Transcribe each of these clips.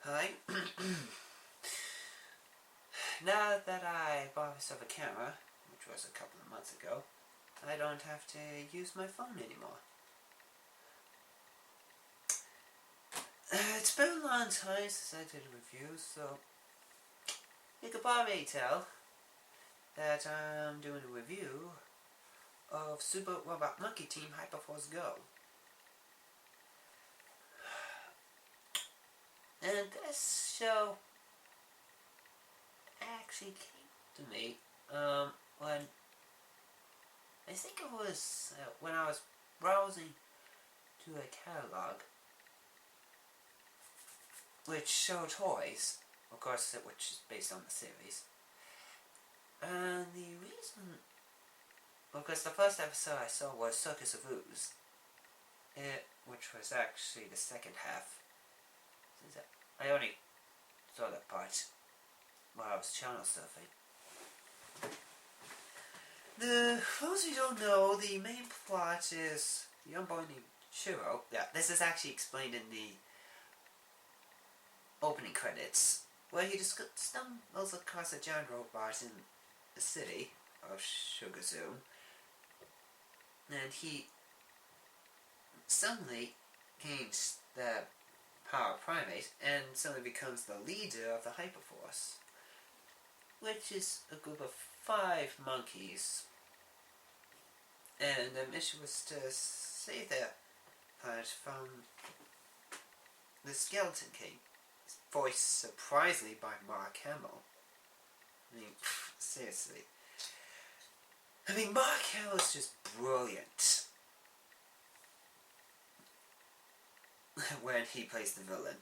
Hi. Now that I bought myself a camera, which was a couple of months ago, I don't have to use my phone anymore. It's been a long time since I did a review, so you could probably tell that I'm doing a review of Super Robot Monkey Team Hyperforce Go. And this show actually came to me when I think it was when I was browsing to a catalog which showed toys, of course, which is based on the series. And the reason, because the first episode I saw was Circus of Ooze, which was actually the second half. I only saw that part while I was channel surfing. For those who don't know, the main plot is a young boy named Shiro. Yeah, this is actually explained in the opening credits, where he just stumbles across a giant robot in the city of Sugazoom, and he suddenly gains the power of primate and suddenly becomes the leader of the Hyperforce, which is a group of 5 monkeys, and their mission was to save their planet from the Skeleton King, voiced surprisingly by Mark Hamill. I mean, seriously. I mean, Mark Hamill is just brilliant when he plays the villain.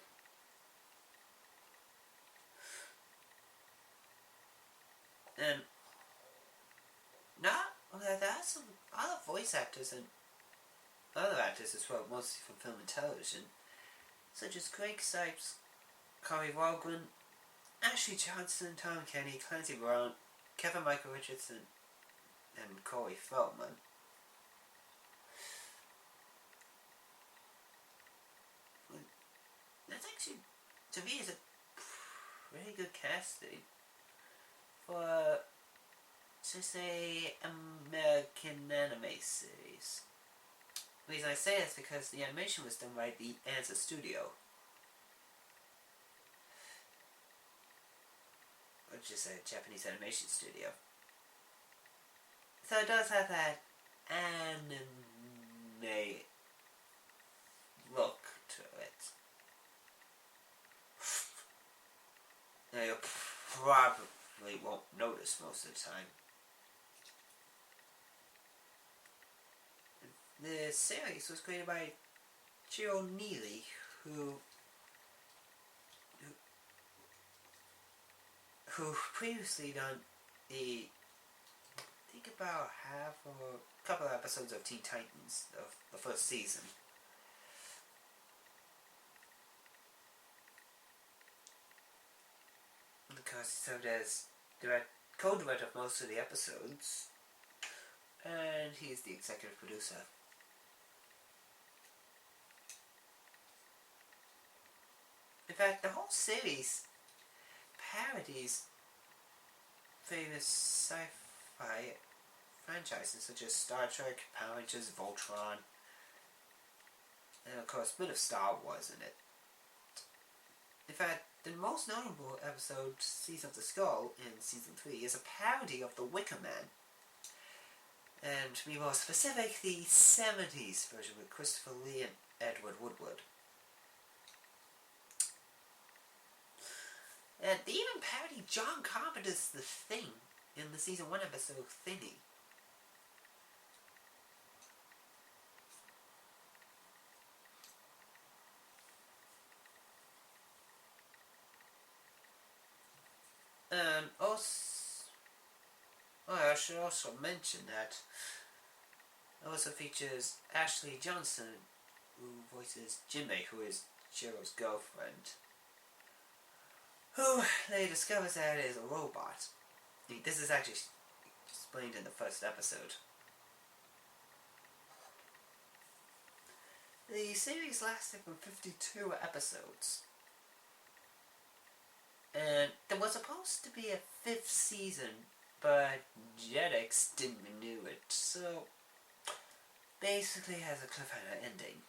And there are some other voice actors and other actors as well, mostly from film and television, such as Craig Sipes, Corey Walgren, Ashley Johnson, Tom Kenny, Clancy Brown, Kevin Michael Richardson, and Corey Feldman. That's actually, to me, is a pretty good casting for, to say, American anime series. The reason I say this is because the animation was done by the Answer Studio, which is a Japanese animation studio. So it does have that anime look to it. Now you probably won't notice most of the time. The series was created by Chiro Neely, who previously done I think about half or a couple of episodes of Teen Titans of the first season. Because he served as co-director of most of the episodes, and he is the executive producer. In fact, the whole series parodies famous sci-fi franchises such as Star Trek, Power Rangers, Voltron, and of course a bit of Star Wars in it. In fact, the most notable episode, Season of the Skull, in Season 3, is a parody of The Wicker Man. And to be more specific, the 70s version with Christopher Lee and Edward Woodward. And they even parodied John Carpenter's The Thing in the Season 1 episode Thingy. And also, I should also mention that it also features Ashley Johnson, who voices Jinmei, who is Shiro's girlfriend, who they discover that is a robot. This is actually explained in the first episode. The series lasted for 52 episodes. And there was supposed to be a 5th season, but Jetix didn't renew it, so basically has a cliffhanger ending.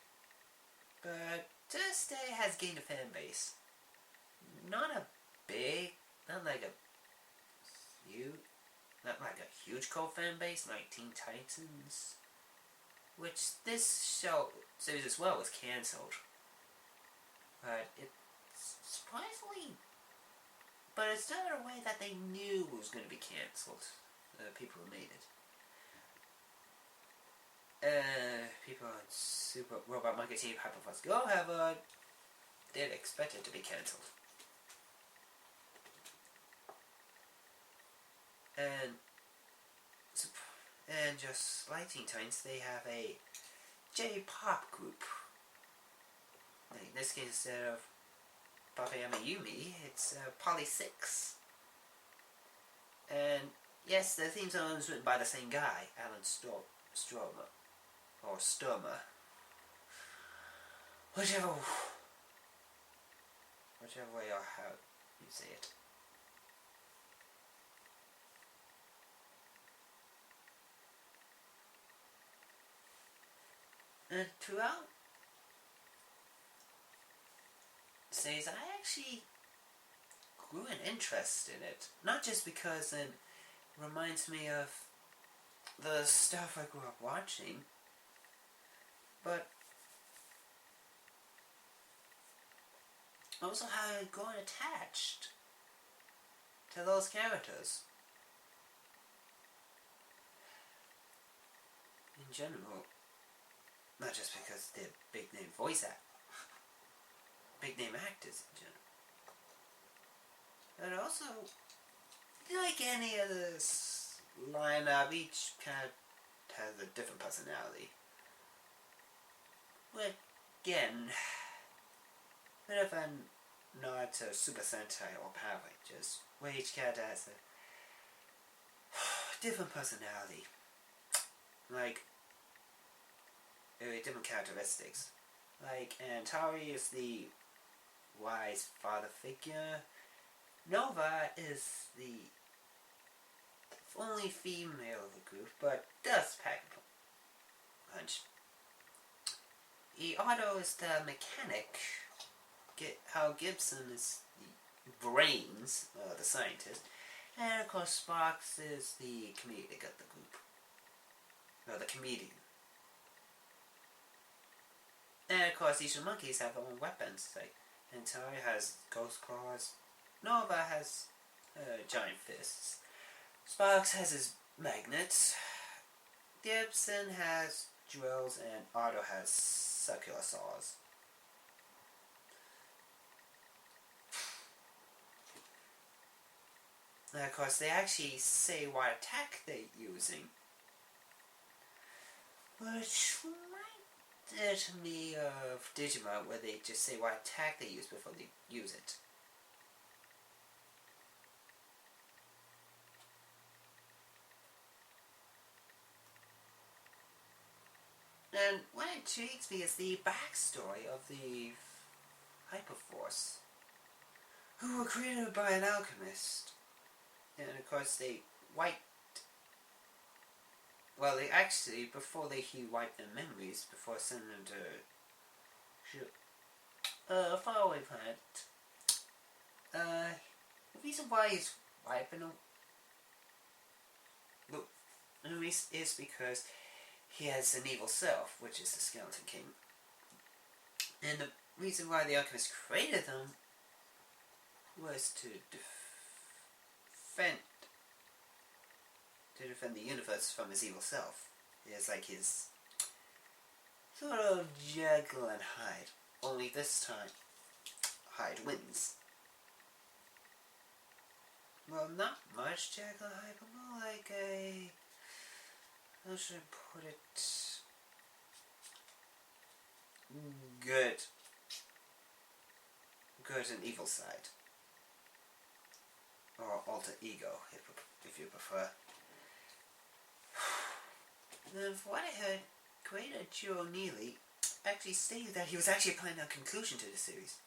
But to this day has gained a fan base. Not like a huge cult fan base like Teen Titans, which this series as well was cancelled. But it's surprisingly, but it's done in a way that they knew it was going to be cancelled. The people who made it. People on Super Robot Monkey Team Hyperforce Go did expect it to be cancelled. And just like Teen Titans, they have a J-pop group. In this case, instead of Papayama Yumi, it's Poly 6. And yes, the theme song is written by the same guy, Alan Sturmer. Or Sturmer. Whichever way or how you say it. And throughout the series, I actually grew an interest in it. Not just because it reminds me of the stuff I grew up watching, but also how I got attached to those characters. In general, not just because they're big name big name actors in general. And also, like any other lineup, each kind of has a different personality. But again, bit of a nod to Super Sentai or Power Rangers, where each character has a different personality. Like, different characteristics. Like, Antari is the wise father figure. Nova is the only female of the group, but does pack a punch. Otto is the mechanic. How Gibson is the brains, the scientist. And of course Sparks is the comedic of the group. The comedian. And of course each of the monkeys have their own weapons. Like Antari has ghost claws. Nova has giant fists. Sparks has his magnets. Gibson has drills, and Otto has circular saws. And of course they actually say what attack they're using, which reminds me of Digimon, where they just say what attack they use before they use it. And what intrigues me is the backstory of the Hyperforce, who were created by an alchemist. And of course they before he wiped their memories, before sending them to a faraway planet. The reason why he's wiping them is because he has an evil self, which is the Skeleton King. And the reason why the alchemist created them was to defend the universe from his evil self. It's like his sort of Jekyll and Hyde. Only this time, Hyde wins. Well, not much Jekyll and Hyde, but more like a... how should I put it? Good and evil side. Or alter ego, if you prefer. Then, from what I heard, creator Joe Neely actually stated that he was actually applying a conclusion to the series,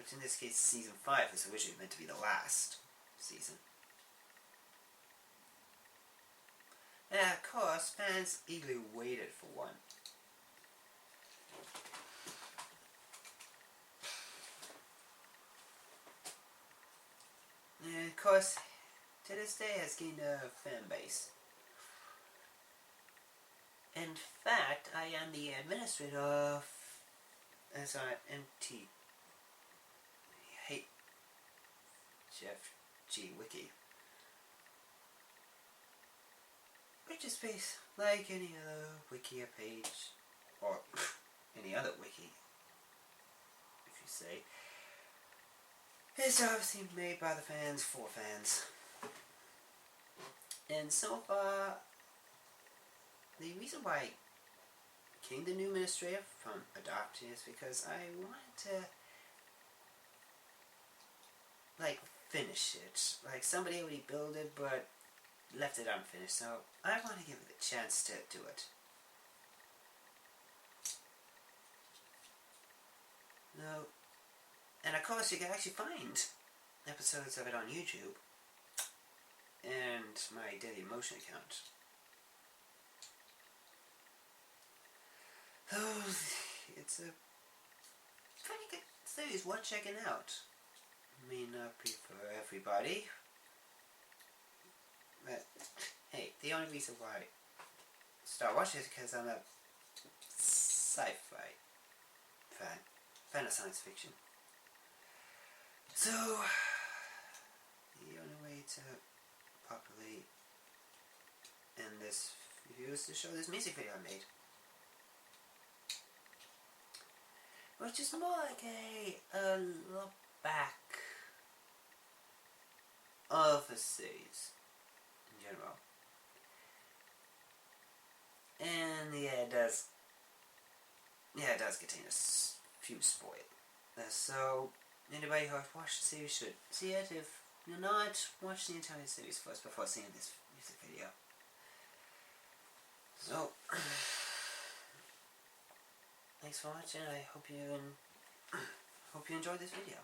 which in this case season 5 is originally meant to be the last season. And of course, fans eagerly waited for one. And of course, to this day has gained a fan base. In fact, I am the administrator of SRMTHFG wiki, which is based like any other wiki page, or any other wiki, if you say. It's obviously made by the fans for fans. And so far, the reason why I became the new administrator from adoption is because I wanted to, like, finish it. Like, somebody already built it, but left it unfinished, so I want to give it a chance to do it. No. And of course, you can actually find episodes of it on YouTube and my Daily Motion account. Oh, it's a pretty good series worth checking out. May not be for everybody, but hey, the only reason why I start watching is because I'm a sci-fi fan of science fiction. So, the only way to properly end this review is to show this music video I made. Which is more like a look back of the series in general. And yeah, it does contain a few spoilers. So, anybody who has watched the series should see it. If you're not, watch the entire series first before seeing this music video. So, thanks for watching. I hope you enjoyed this video.